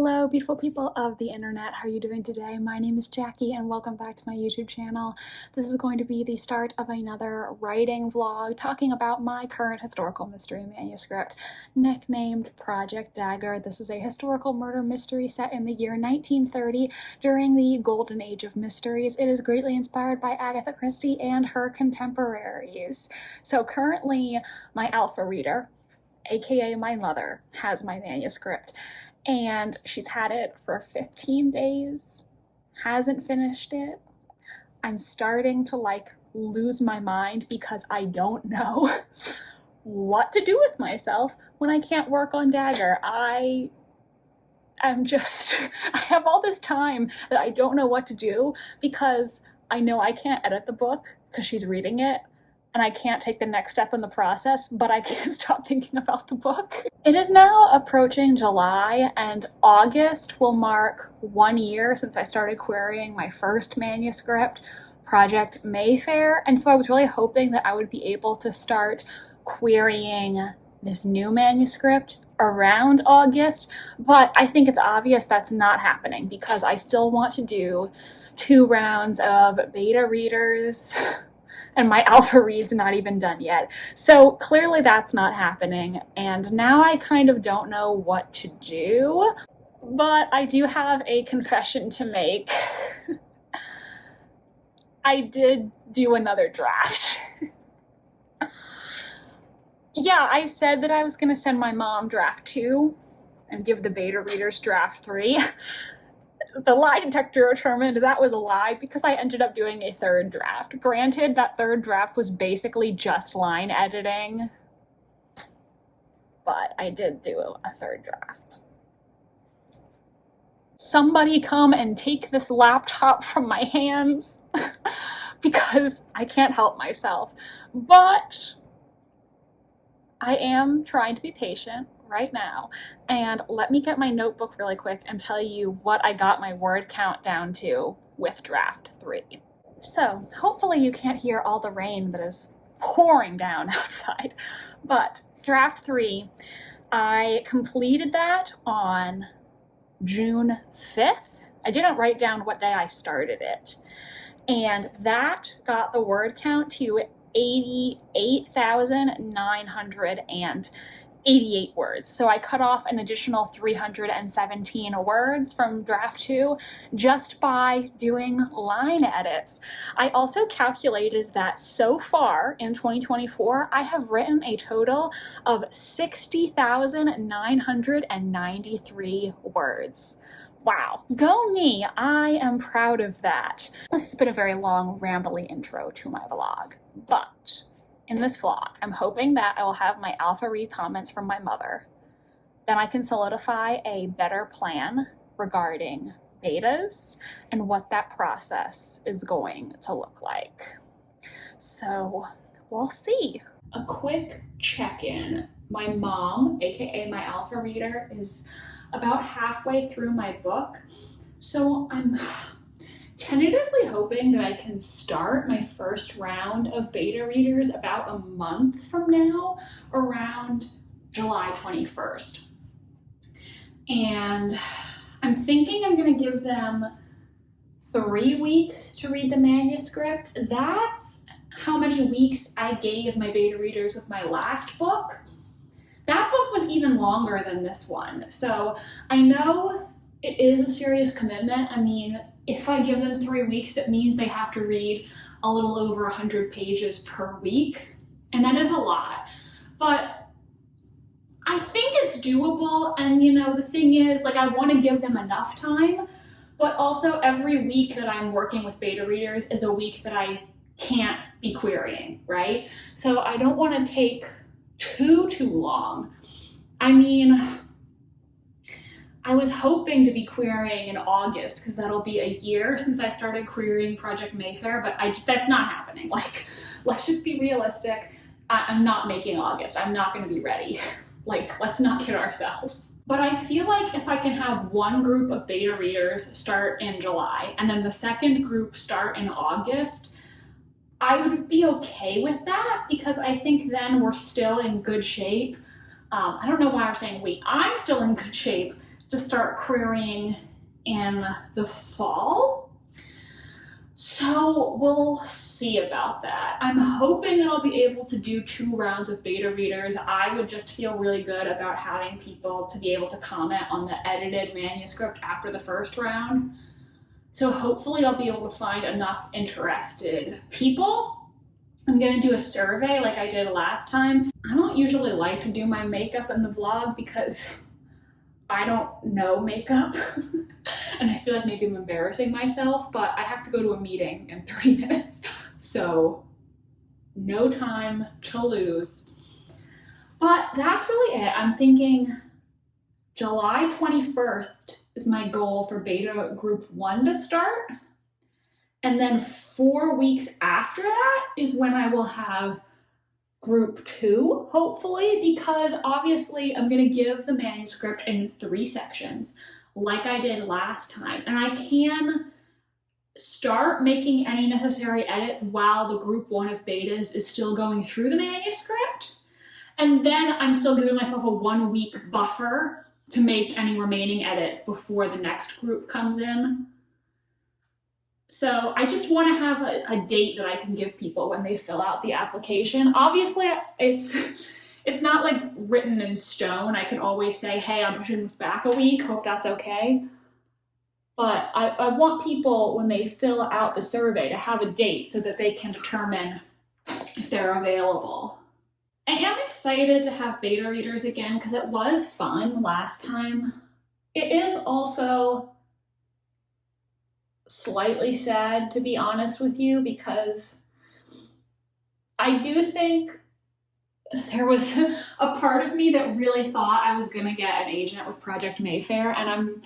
Hello, beautiful people of the internet. How are you doing today? My name is Jackie and welcome back to my YouTube channel. This is going to be the start of another writing vlog talking about my current historical mystery manuscript, nicknamed Project Dagger. This is a historical murder mystery set in the year 1930 during the golden age of mysteries. It is greatly inspired by Agatha Christie and her contemporaries. So currently my alpha reader, aka my mother, has my manuscript. And she's had it for 15 days, hasn't finished it. I'm starting to lose my mind because I don't know what to do with myself when I can't work on Dagger. I have all this time that I don't know what to do because I know I can't edit the book because she's reading it. And I can't take the next step in the process, but I can't stop thinking about the book. It is now approaching July, and August will mark 1 year since I started querying my first manuscript, Project Mayfair, and so I was really hoping that I would be able to start querying this new manuscript around August, but I think it's obvious that's not happening because I still want to do 2 rounds of beta readers, and my alpha read's not even done yet. So clearly that's not happening, and now I kind of don't know what to do, but I do have a confession to make. I did do another draft. Yeah, I said that I was gonna send my mom draft 2 and give the beta readers draft 3. The lie detector determined that was a lie because I ended up doing a 3rd draft. Granted, that 3rd draft was basically just line editing, but I did do a 3rd draft. Somebody come and take this laptop from my hands because I can't help myself. But I am trying to be patient right now, and let me get my notebook really quick and tell you what I got my word count down to with draft 3. So hopefully you can't hear all the rain that is pouring down outside, but draft 3, I completed that on June 5th. I didn't write down what day I started it, and that got the word count to 88,988 words. So I cut off an additional 317 words from draft 2 just by doing line edits. I also calculated that so far in 2024, I have written a total of 60,993 words. Wow, go me, I am proud of that. This has been a very long, rambly intro to my vlog, but in this vlog, I'm hoping that I will have my alpha read comments from my mother. Then I can solidify a better plan regarding betas and what that process is going to look like. So we'll see. A quick check-in. My mom, aka my alpha reader, is about halfway through my book, so I'm tentatively hoping that I can start my first round of beta readers about a month from now, around July 21st. And I'm thinking I'm gonna give them 3 weeks to read the manuscript. That's how many weeks I gave my beta readers with my last book. That book was even longer than this one, so I know it is a serious commitment. I mean, if I give them 3 weeks, that means they have to read a little over 100 pages per week, and that is a lot, but I think it's doable. And the thing is, I want to give them enough time, but also every week that I'm working with beta readers is a week that I can't be querying, right? So I don't want to take too long. I mean, I was hoping to be querying in August because that'll be a year since I started querying Project Mayfair, but that's not happening. Let's just be realistic. I'm not making August. I'm not going to be ready. Let's not kid ourselves. But I feel like if I can have one group of beta readers start in July and then the second group start in August, I would be okay with that because I think then we're still in good shape. I don't know why I'm saying we. I'm still in good shape to start querying in the fall. So we'll see about that. I'm hoping that I'll be able to do 2 rounds of beta readers. I would just feel really good about having people to be able to comment on the edited manuscript after the first round. So hopefully I'll be able to find enough interested people. I'm gonna do a survey like I did last time. I don't usually like to do my makeup in the vlog because I don't know makeup and I feel like maybe I'm embarrassing myself, but I have to go to a meeting in 30 minutes. So no time to lose. But that's really it. I'm thinking July 21st is my goal for beta group 1 to start. And then 4 weeks after that is when I will have group 2, hopefully, because obviously I'm gonna give the manuscript in 3 sections like I did last time. And I can start making any necessary edits while the group 1 of betas is still going through the manuscript. And then I'm still giving myself a 1-week buffer to make any remaining edits before the next group comes in. So I just want to have a date that I can give people when they fill out the application. Obviously, it's not like written in stone. I can always say, hey, I'm pushing this back a week, hope that's okay. But I want people, when they fill out the survey, to have a date so that they can determine if they're available. I am excited to have beta readers again because it was fun last time. It is also slightly sad, to be honest with you, because I do think there was a part of me that really thought I was gonna get an agent with Project Mayfair, and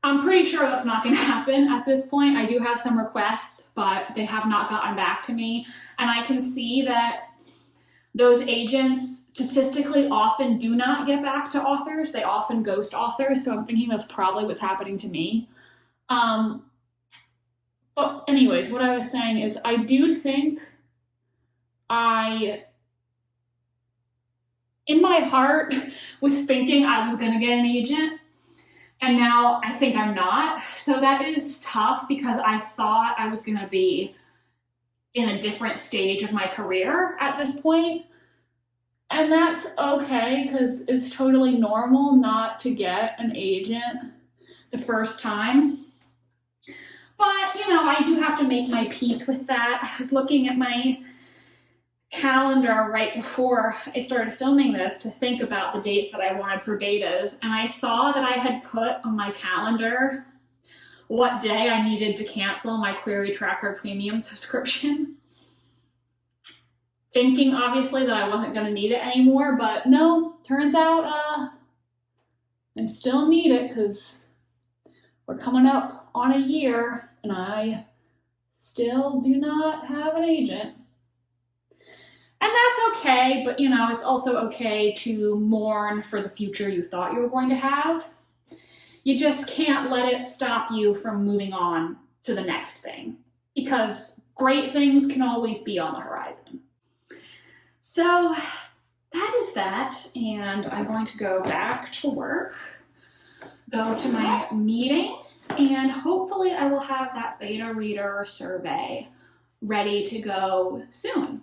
I'm pretty sure that's not gonna happen at this point. I do have some requests, but they have not gotten back to me, and I can see that those agents statistically often do not get back to authors. They often ghost authors, so I'm thinking that's probably what's happening to me. But anyways, what I was saying is I do think in my heart, was thinking I was gonna get an agent, and now I think I'm not. So that is tough because I thought I was gonna be in a different stage of my career at this point. And that's okay, because it's totally normal not to get an agent the first time. But, you know, I do have to make my peace with that. I was looking at my calendar right before I started filming this to think about the dates that I wanted for betas, and I saw that I had put on my calendar what day I needed to cancel my Query Tracker Premium subscription. Thinking, obviously, that I wasn't going to need it anymore, but no, turns out I still need it because we're coming up on a year and I still do not have an agent. And that's okay, but you know, it's also okay to mourn for the future you thought you were going to have. You just can't let it stop you from moving on to the next thing, because great things can always be on the horizon. So that is that, and I'm going to go back to work, go to my meeting, and hopefully I will have that beta reader survey ready to go soon.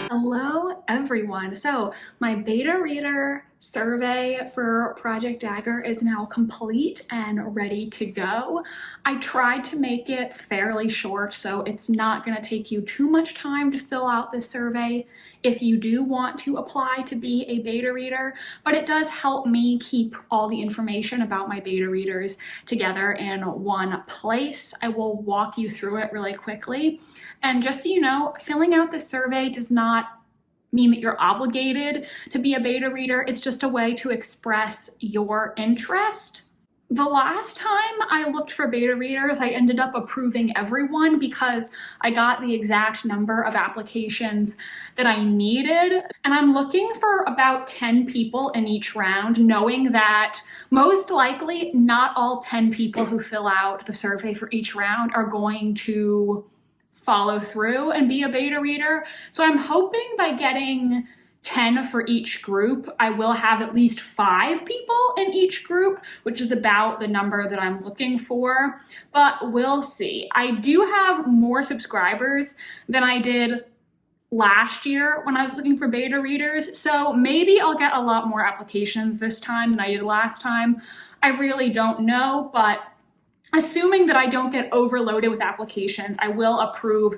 Hello everyone. So my beta reader survey for Project Dagger is now complete and ready to go. I tried to make it fairly short, so it's not going to take you too much time to fill out this survey if you do want to apply to be a beta reader, but it does help me keep all the information about my beta readers together in one place. I will walk you through it really quickly. And just so you know, filling out the survey does not mean that you're obligated to be a beta reader. It's just a way to express your interest. The last time I looked for beta readers, I ended up approving everyone because I got the exact number of applications that I needed. And I'm looking for about 10 people in each round, knowing that most likely not all 10 people who fill out the survey for each round are going to follow through and be a beta reader. So I'm hoping by getting 10 for each group, I will have at least 5 people in each group, which is about the number that I'm looking for, but we'll see. I do have more subscribers than I did last year when I was looking for beta readers, so maybe I'll get a lot more applications this time than I did last time. I really don't know, but assuming that I don't get overloaded with applications, I will approve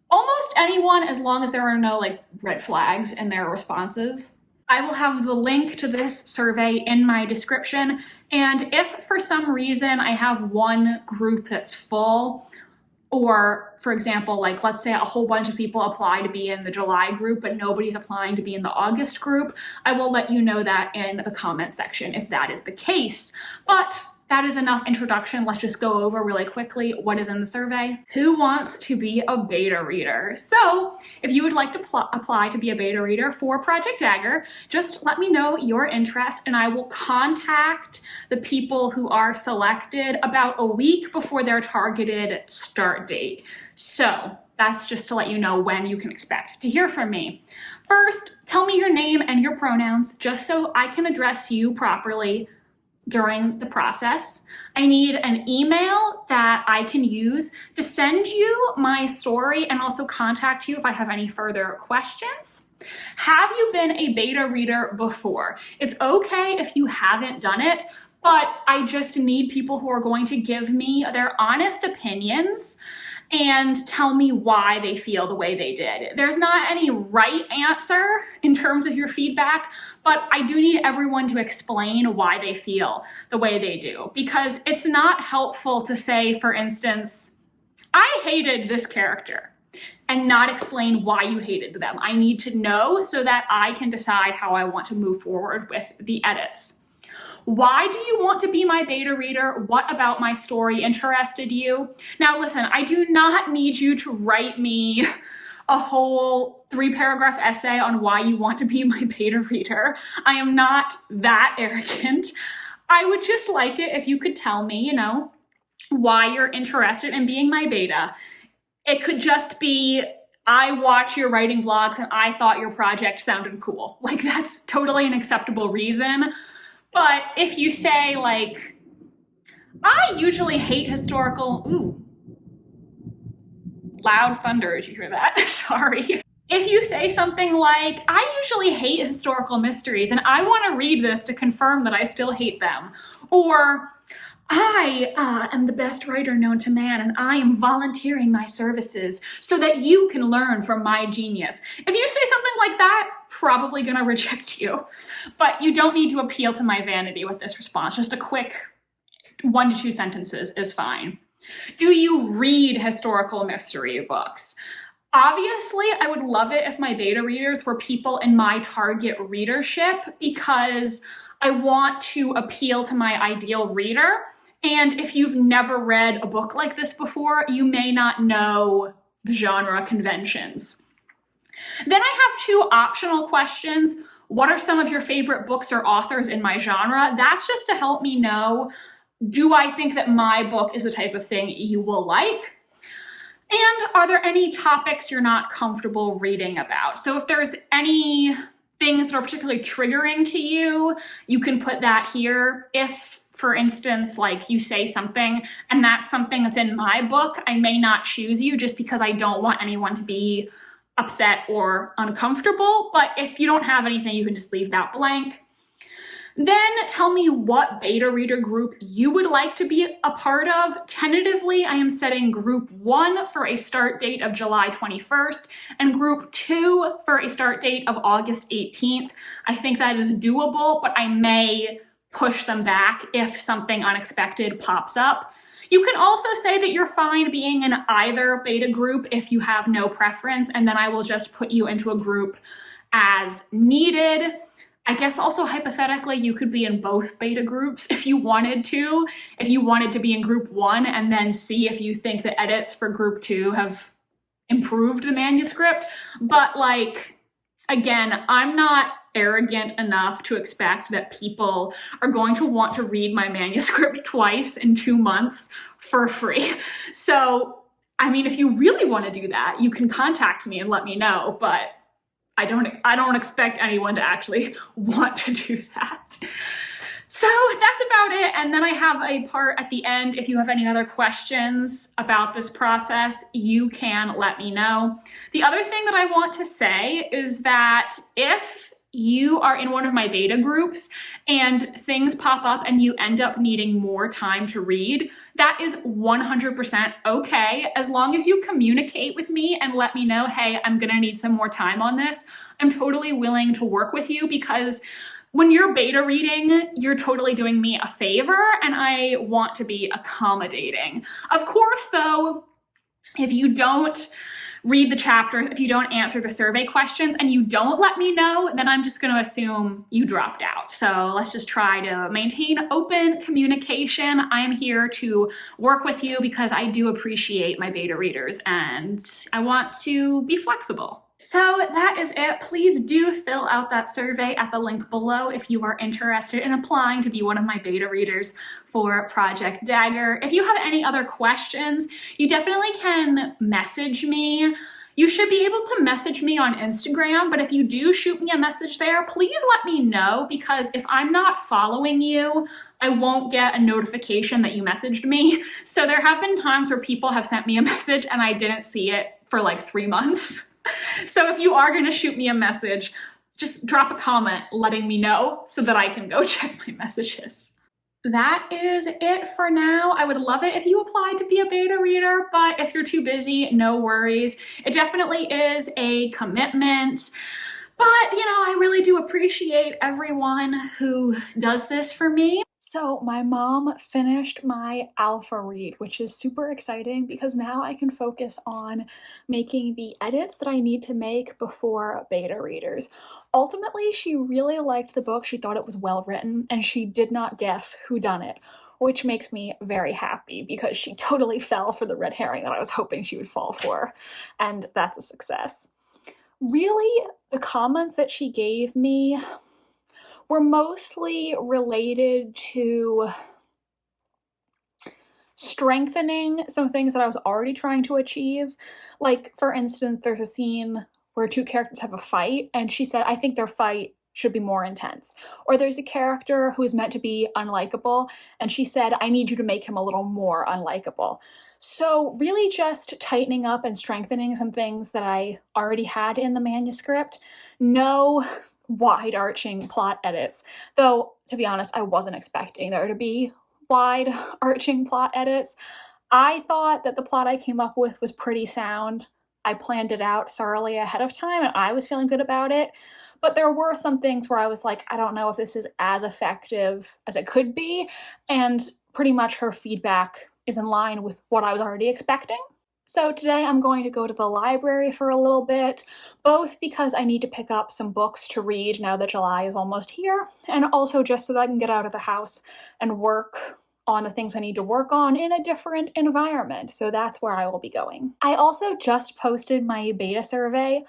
almost anyone as long as there are no like red flags in their responses. I will have the link to this survey in my description, and if for some reason I have one group that's full, or for example, like let's say a whole bunch of people apply to be in the July group, but nobody's applying to be in the August group, I will let you know that in the comment section if that is the case. But that is enough introduction. Let's just go over really quickly what is in the survey. Who wants to be a beta reader? So if you would like to apply to be a beta reader for Project Dagger, just let me know your interest and I will contact the people who are selected about a week before their targeted start date. So that's just to let you know when you can expect to hear from me. First, tell me your name and your pronouns just so I can address you properly during the process. I need an email that I can use to send you my story and also contact you if I have any further questions. Have you been a beta reader before? It's okay if you haven't done it, but I just need people who are going to give me their honest opinions and tell me why they feel the way they did. There's not any right answer in terms of your feedback, but I do need everyone to explain why they feel the way they do, because it's not helpful to say, for instance, I hated this character, and not explain why you hated them. I need to know so that I can decide how I want to move forward with the edits. Why do you want to be my beta reader? What about my story interested you? Now listen, I do not need you to write me a whole 3-paragraph essay on why you want to be my beta reader. I am not that arrogant. I would just like it if you could tell me, why you're interested in being my beta. It could just be, I watch your writing vlogs and I thought your project sounded cool. Like, that's totally an acceptable reason. But if you say like, I usually hate historical, loud thunder, did you hear that? Sorry. If you say something like, I usually hate historical mysteries and I want to read this to confirm that I still hate them. Or, I am the best writer known to man and I am volunteering my services so that you can learn from my genius. If you say something like that, probably gonna reject you. But you don't need to appeal to my vanity with this response. Just a quick 1 to 2 sentences is fine. Do you read historical mystery books? Obviously, I would love it if my beta readers were people in my target readership because I want to appeal to my ideal reader. And if you've never read a book like this before, you may not know the genre conventions. Then I have 2 optional questions. What are some of your favorite books or authors in my genre? That's just to help me know, do I think that my book is the type of thing you will like? And are there any topics you're not comfortable reading about? So if there's any things that are particularly triggering to you, you can put that here. If, for instance, like you say something and that's something that's in my book, I may not choose you just because I don't want anyone to be upset or uncomfortable. But if you don't have anything, you can just leave that blank. Then tell me what beta reader group you would like to be a part of. Tentatively, I am setting group 1 for a start date of July 21st and group 2 for a start date of August 18th. I think that is doable, but I may push them back if something unexpected pops up. You can also say that you're fine being in either beta group if you have no preference, and then I will just put you into a group as needed. I guess also hypothetically, you could be in both beta groups if you wanted to. If you wanted to be in group 1 and then see if you think the edits for group 2 have improved the manuscript. But like, again, I'm not arrogant enough to expect that people are going to want to read my manuscript twice in 2 months for free. So I mean, if you really want to do that, you can contact me and let me know, but I don't expect anyone to actually want to do that. So that's about it. And then I have a part at the end. If you have any other questions about this process, you can let me know. The other thing that I want to say is that if you are in one of my beta groups and things pop up and you end up needing more time to read, that is 100% okay. As long as you communicate with me and let me know, hey, I'm gonna need some more time on this, I'm totally willing to work with you, because when you're beta reading, you're totally doing me a favor and I want to be accommodating. Of course, though, if you don't read the chapters, if you don't answer the survey questions and you don't let me know, then I'm just going to assume you dropped out. So let's just try to maintain open communication. I'm here to work with you because I do appreciate my beta readers and I want to be flexible. So that is it. Please do fill out that survey at the link below if you are interested in applying to be one of my beta readers for Project Dagger. If you have any other questions, you definitely can message me. You should be able to message me on Instagram, but if you do shoot me a message there, please let me know, because if I'm not following you, I won't get a notification that you messaged me. So there have been times where people have sent me a message and I didn't see it for like 3 months. So if you are going to shoot me a message, just drop a comment letting me know so that I can go check my messages. That is it for now. I would love it if you applied to be a beta reader, but if you're too busy, no worries. It definitely is a commitment. But, you know, I really do appreciate everyone who does this for me. So my mom finished my alpha read, which is super exciting because now I can focus on making the edits that I need to make before beta readers. Ultimately, she really liked the book. She thought it was well written and she did not guess who done it, which makes me very happy because she totally fell for the red herring that I was hoping she would fall for, and that's a success. Really, the comments that she gave me were mostly related to strengthening some things that I was already trying to achieve. Like, for instance, there's a scene where two characters have a fight, and she said, I think their fight should be more intense. Or there's a character who is meant to be unlikable, and she said, I need you to make him a little more unlikable. So really just tightening up and strengthening some things that I already had in the manuscript. No wide-arching plot edits, though, to be honest, I wasn't expecting there to be wide-arching plot edits. I thought that the plot I came up with was pretty sound. I planned it out thoroughly ahead of time, and I was feeling good about it. But there were some things where I was like, I don't know if this is as effective as it could be, and pretty much her feedback is in line with what I was already expecting. So today I'm going to go to the library for a little bit, both because I need to pick up some books to read now that July is almost here, and also just so that I can get out of the house and work on the things I need to work on in a different environment. So that's where I will be going. I also just posted my beta survey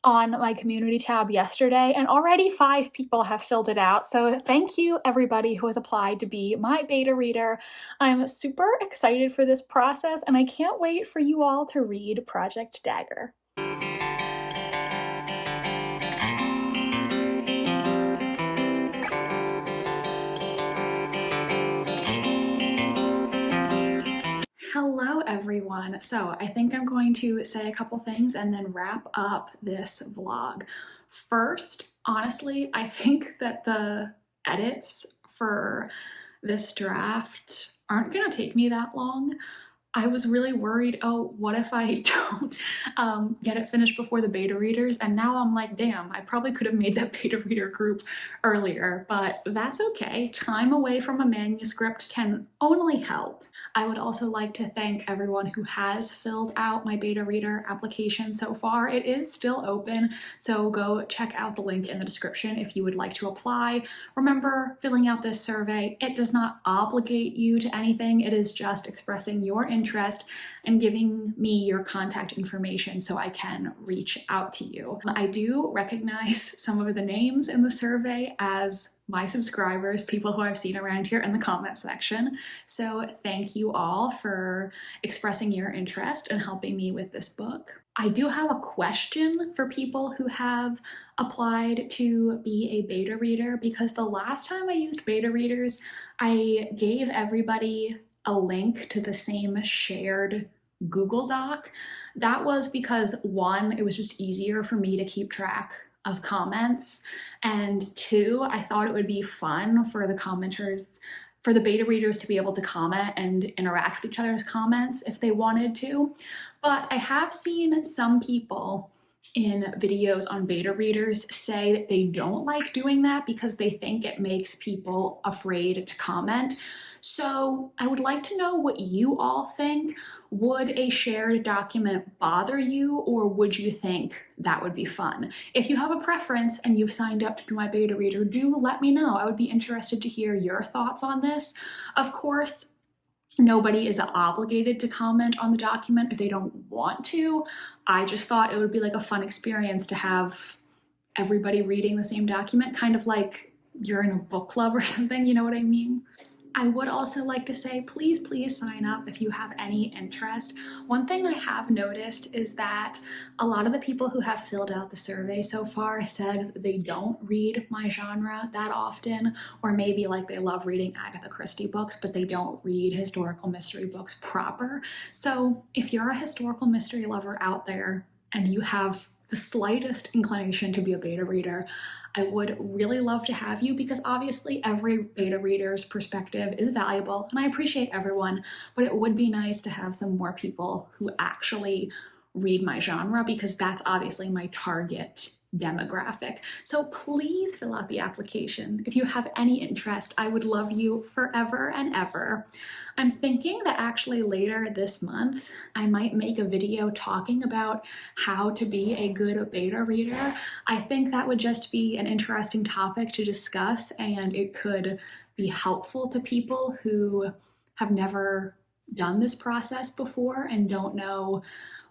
on my community tab yesterday, and already 5 people have filled it out. So thank you everybody who has applied to be my beta reader. I'm super excited for this process, and I can't wait for you all to read Project Dagger. Hello everyone. So I think I'm going to say a couple things and then wrap up this vlog. First, honestly, I think that the edits for this draft aren't gonna take me that long. I was really worried, oh, what if I don't get it finished before the beta readers? And now I'm like, damn, I probably could have made that beta reader group earlier, but that's okay. Time away from a manuscript can only help. I would also like to thank everyone who has filled out my beta reader application so far. It is still open, so go check out the link in the description if you would like to apply. Remember, filling out this survey, it does not obligate you to anything. It is just expressing your interest interest and giving me your contact information so I can reach out to you. I do recognize some of the names in the survey as my subscribers, people who I've seen around here in the comment section. So thank you all for expressing your interest and helping me with this book. I do have a question for people who have applied to be a beta reader, because the last time I used beta readers, I gave everybody a link to the same shared Google Doc. That was because, one, it was just easier for me to keep track of comments, and two, I thought it would be fun for the commenters, for the beta readers to be able to comment and interact with each other's comments if they wanted to. But I have seen some people in videos on beta readers say that they don't like doing that because they think it makes people afraid to comment. So I would like to know what you all think. Would a shared document bother you, or would you think that would be fun? If you have a preference and you've signed up to be my beta reader, do let me know. I would be interested to hear your thoughts on this. Of course, nobody is obligated to comment on the document if they don't want to. I just thought it would be like a fun experience to have everybody reading the same document, kind of like you're in a book club or something, you know what I mean? I would also like to say, please sign up if you have any interest. One thing I have noticed is that a lot of the people who have filled out the survey so far said they don't read my genre that often, or maybe like they love reading Agatha Christie books, but they don't read historical mystery books proper. So if you're a historical mystery lover out there and you have the slightest inclination to be a beta reader, I would really love to have you, because obviously every beta reader's perspective is valuable and I appreciate everyone, but it would be nice to have some more people who actually read my genre, because that's obviously my target demographic. So please fill out the application. If you have any interest, I would love you forever and ever. I'm thinking that actually later this month, I might make a video talking about how to be a good beta reader. I think that would just be an interesting topic to discuss, and it could be helpful to people who have never done this process before and don't know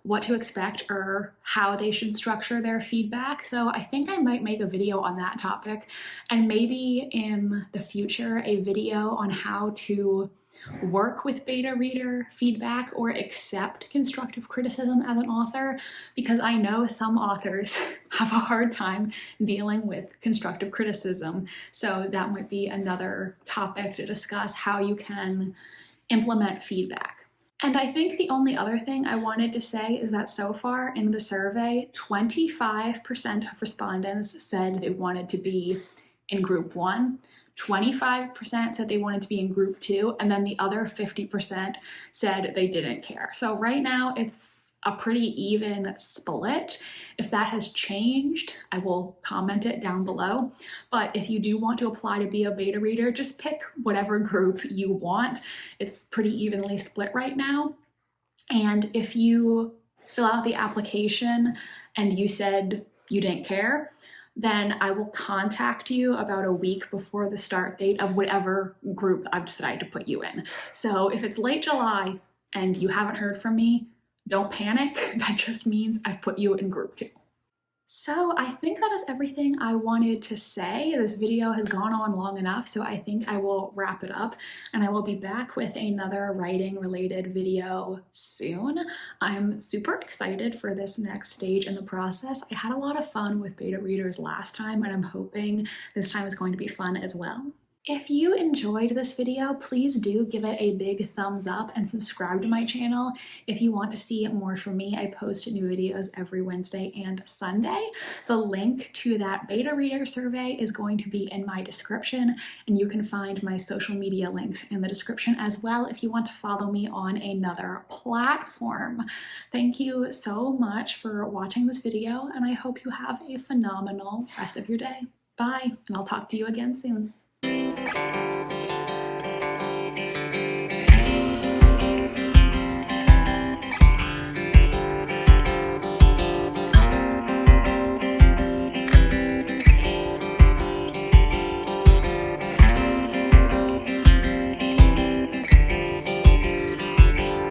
what to expect or how they should structure their feedback. So I think I might make a video on that topic, and maybe in the future a video on how to work with beta reader feedback or accept constructive criticism as an author, because I know some authors have a hard time dealing with constructive criticism. So that might be another topic to discuss, how you can implement feedback. And I think the only other thing I wanted to say is that so far in the survey, 25% of respondents said they wanted to be in group 1, 25% said they wanted to be in group 2, and then the other 50% said they didn't care. So right now it's a pretty even split. If that has changed, I will comment it down below. But if you do want to apply to be a beta reader, just pick whatever group you want. It's pretty evenly split right now. And if you fill out the application and you said you didn't care, then I will contact you about a week before the start date of whatever group I've decided to put you in. So if it's late July and you haven't heard from me, don't panic. That just means I've put you in group 2. So I think that is everything I wanted to say. This video has gone on long enough, so I think I will wrap it up, and I will be back with another writing related video soon. I'm super excited for this next stage in the process. I had a lot of fun with beta readers last time, and I'm hoping this time is going to be fun as well. If you enjoyed this video, please do give it a big thumbs up and subscribe to my channel. If you want to see more from me, I post new videos every Wednesday and Sunday. The link to that beta reader survey is going to be in my description, and you can find my social media links in the description as well if you want to follow me on another platform. Thank you so much for watching this video, and I hope you have a phenomenal rest of your day. Bye, and I'll talk to you again soon.